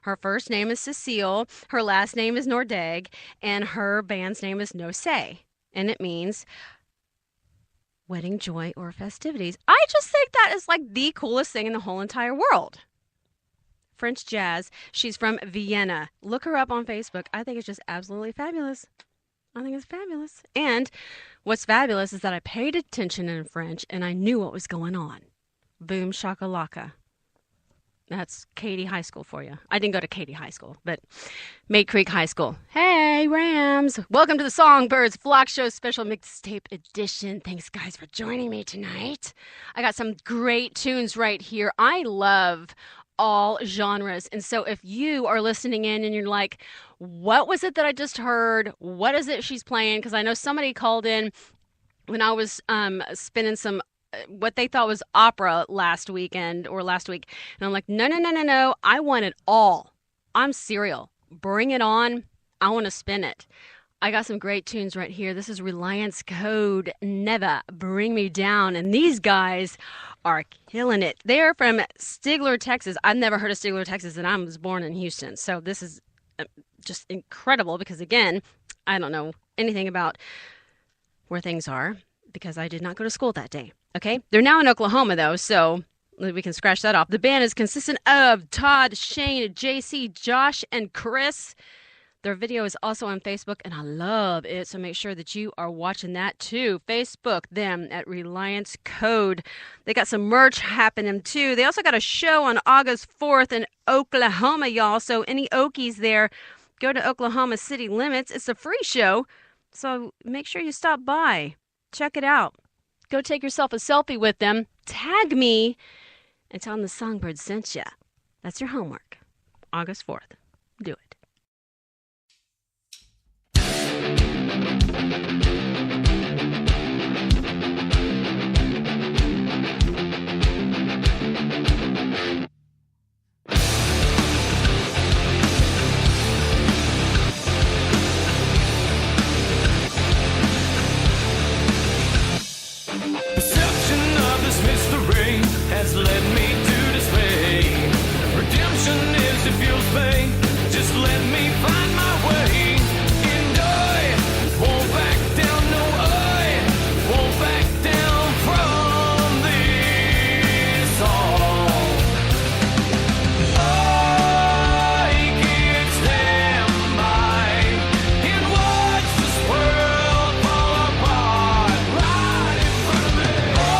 Her first name is Cecile, her last name is Nordeg, and her band's name is No Say. And it means wedding joy or festivities. I just think that is like the coolest thing in the whole entire world. French jazz. She's from Vienna. Look her up on Facebook. I think it's just absolutely fabulous. I think it's fabulous. And what's fabulous is that I paid attention in French and I knew what was going on. Boom shakalaka. That's Katy High School for you. I didn't go to Katy High School, but Maid Creek High School. Hey, Rams. Welcome to the SongBird's FLOCKSHOW special mixtape edition. Thanks, guys, for joining me tonight. I got some great tunes right here. I love all genres. And so if you are listening in and you're like, what was it that I just heard? What is it she's playing? Because I know somebody called in when I was spinning some what they thought was opera last week. And I'm like, no. I want it all. I'm serial. Bring it on. I want to spin it. I got some great tunes right here. This is Reliance Code, Never Bring Me Down. And these guys are killing it. They're from Stigler, Texas. I've never heard of Stigler, Texas, and I was born in Houston. So this is just incredible because, again, I don't know anything about where things are because I did not go to school that day. Okay? They're now in Oklahoma, though, so we can scratch that off. The band is consistent of Todd, Shane, JC, Josh, and Chris. Their video is also on Facebook, and I love it, so make sure that you are watching that too. Facebook them at Reliance Code. They got some merch happening too. They also got a show on August 4th in Oklahoma, y'all. So any Okies there, go to Oklahoma city limits. It's a free show, so make sure you stop by. Check it out. Go take yourself a selfie with them. Tag me and tell them the Songbird sent ya. That's your homework. August 4th. Do it. Has led me to dismay. Redemption is to feel pain. Just let me find my way. And I won't back down, no, I won't back down from this song. I can't stand by and watch this world fall apart right in front of me. Way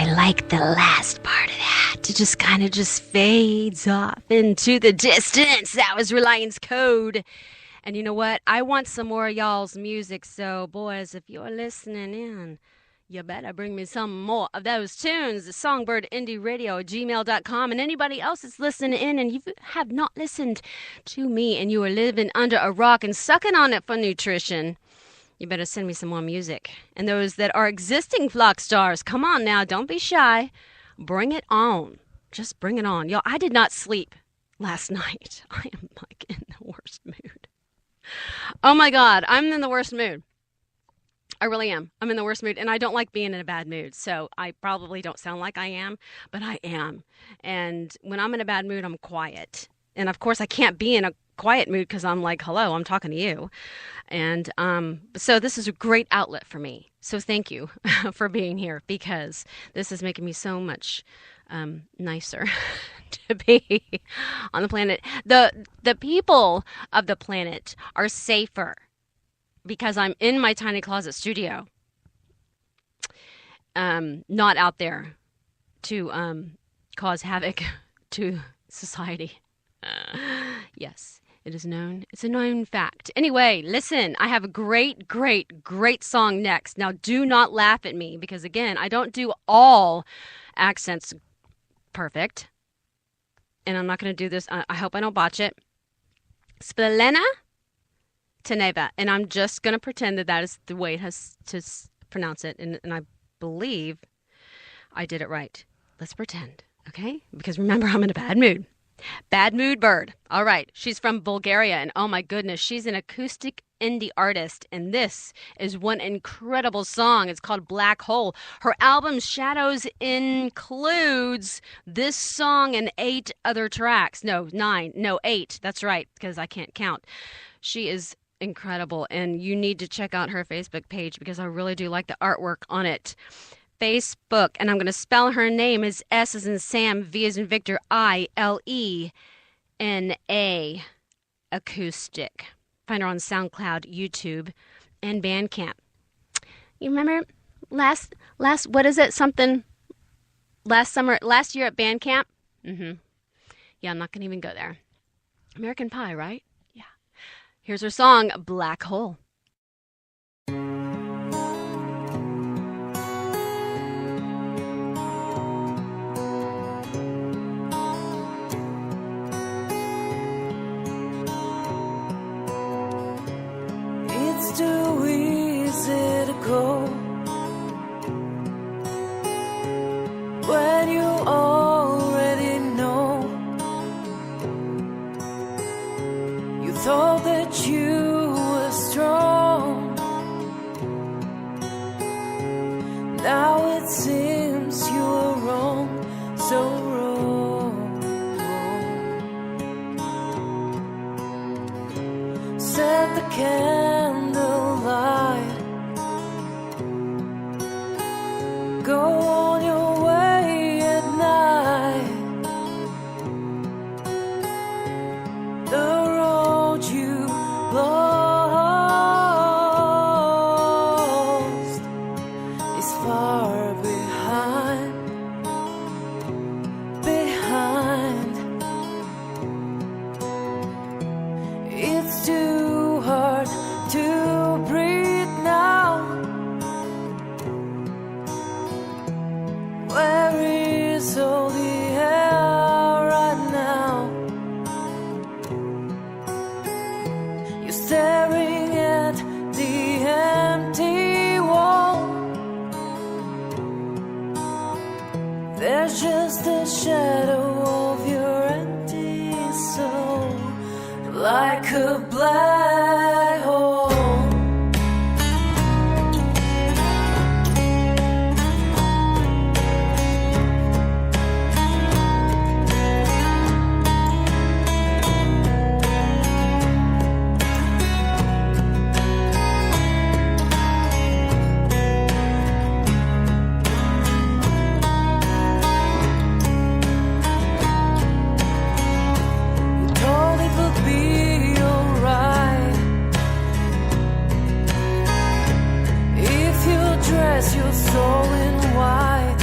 I like the last part of that. It just kind of just fades off into the distance. That was Reliance Code. And you know what? I want some more of y'all's music. So, boys, if you're listening in, you better bring me some more of those tunes. SongbirdIndieRadio@gmail.com. And anybody else that's listening in and you have not listened to me and you are living under a rock and sucking on it for nutrition, you better send me some more music. And those that are existing Flock stars, come on now. Don't be shy. Bring it on. Just bring it on. Y'all, I did not sleep last night. I am like in the worst mood. Oh my God, I'm in the worst mood. I really am. I'm in the worst mood, and I don't like being in a bad mood, so I probably don't sound like I am, but I am. And when I'm in a bad mood, I'm quiet. And of course, I can't be in a quiet mood because I'm like, hello, I'm talking to you. And so this is a great outlet for me. So thank you for being here, because this is making me so much nicer to be on the planet. The people of the planet are safer because I'm in my tiny closet studio, not out there to cause havoc to society. Yes, it is known. It's a known fact. Anyway, listen, I have a great song next. Now, do not laugh at me because, again, I don't do all accents perfect. And I'm not going to do this. I hope I don't botch it. Spelena Teneva. And I'm just going to pretend that is the way it has to pronounce it. And I believe I did it right. Let's pretend, okay? Because remember, I'm in a bad mood. Bad Mood Bird. All right. She's from Bulgaria. And oh my goodness, she's an acoustic indie artist. And this is one incredible song. It's called Black Hole. Her album Shadows includes this song and 8 other tracks. No, 9. No, 8. That's right, because I can't count. She is incredible. And you need to check out her Facebook page because I really do like the artwork on it. Facebook, and I'm going to spell her name as S as in Sam, V as in Victor, ILENA, acoustic. Find her on SoundCloud, YouTube, and Bandcamp. You remember last what is it? Something last year at Bandcamp? Yeah, I'm not going to even go there. American Pie, right? Yeah. Here's her song, Black Hole. It's too easy to go when you already know. You thought that you were strong. Now it seems you were wrong, so wrong. Set the candlelight. Go on your way at night. The road you lost is far behind. It's too hard to breathe now. Where is all the air right now? You're staring at the empty wall. There's just a shadow of your empty soul, like a black hole. Your soul in white,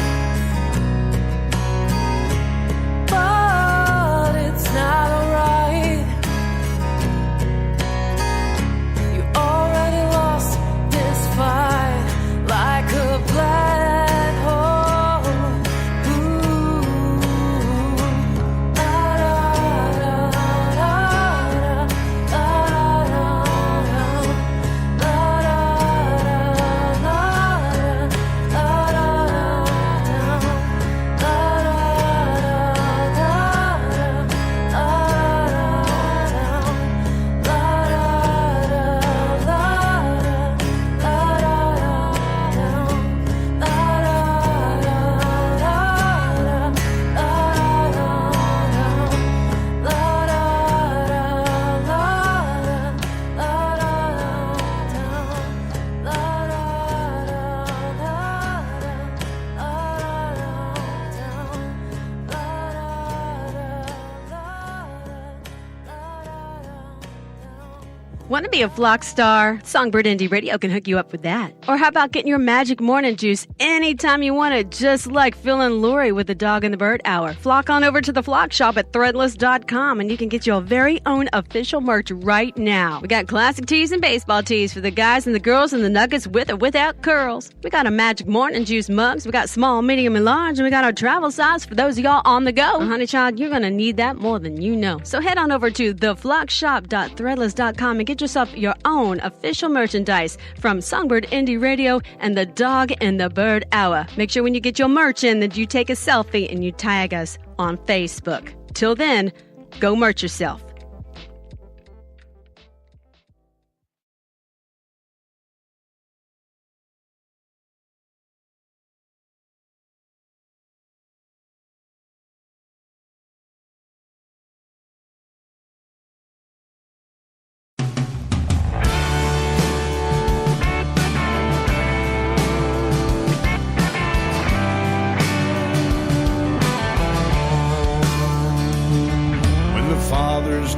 Want to be a flock star? Songbird Indie Radio can hook you up with that. Or how about getting your magic morning juice anytime you want it, just like Phil and Lori with the Dog and the Bird Hour. Flock on over to the Flock Shop at threadless.com and you can get your very own official merch right now. We got classic tees and baseball tees for the guys and the girls and the nuggets with or without curls. We got a magic morning juice mugs. We got small, medium, and large. And we got our travel size for those of y'all on the go. Honey child, you're going to need that more than you know. So head on over to theflockshop.threadless.com and get yourself your own official merchandise from Songbird Indie Radio and the Dog and the Bird Hour. Make sure when you get your merch in that you take a selfie and you tag us on Facebook. Till then, go merch yourself.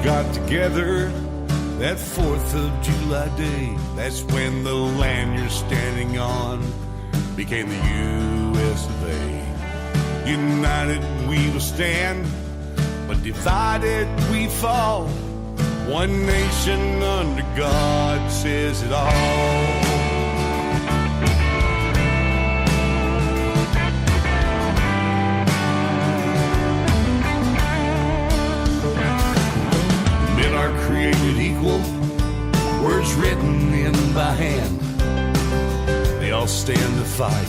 Got together that 4th of July day. That's when the land you're standing on became the US of A. United we will stand, but divided we fall. One nation under God says it all. Created equal, words written in by hand. They all stand to fight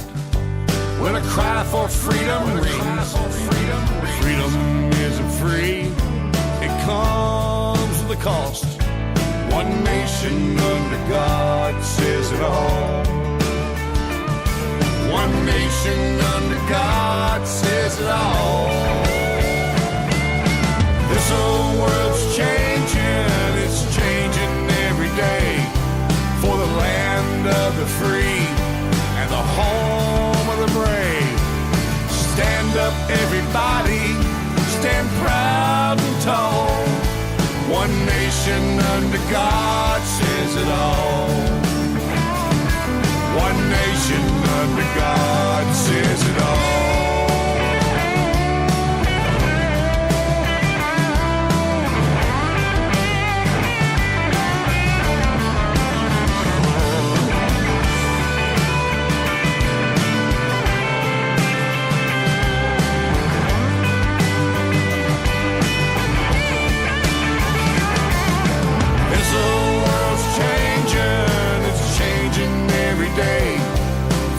when a cry for freedom rings. Freedom isn't free, it comes with a cost. One nation under God says it all. One nation under God says it all. This old world's changing, it's changing every day for the land of the free and the home of the brave. Stand up, everybody, stand proud and tall. One nation under God says it all. One nation under God says it all.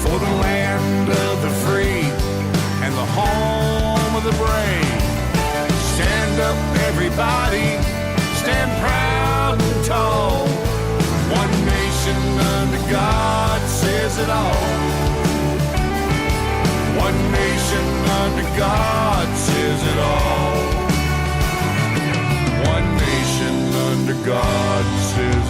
For the land of the free and the home of the brave. Stand up, everybody, stand proud and tall. One nation under God says it all. One nation under God says it all. One nation under God says it all.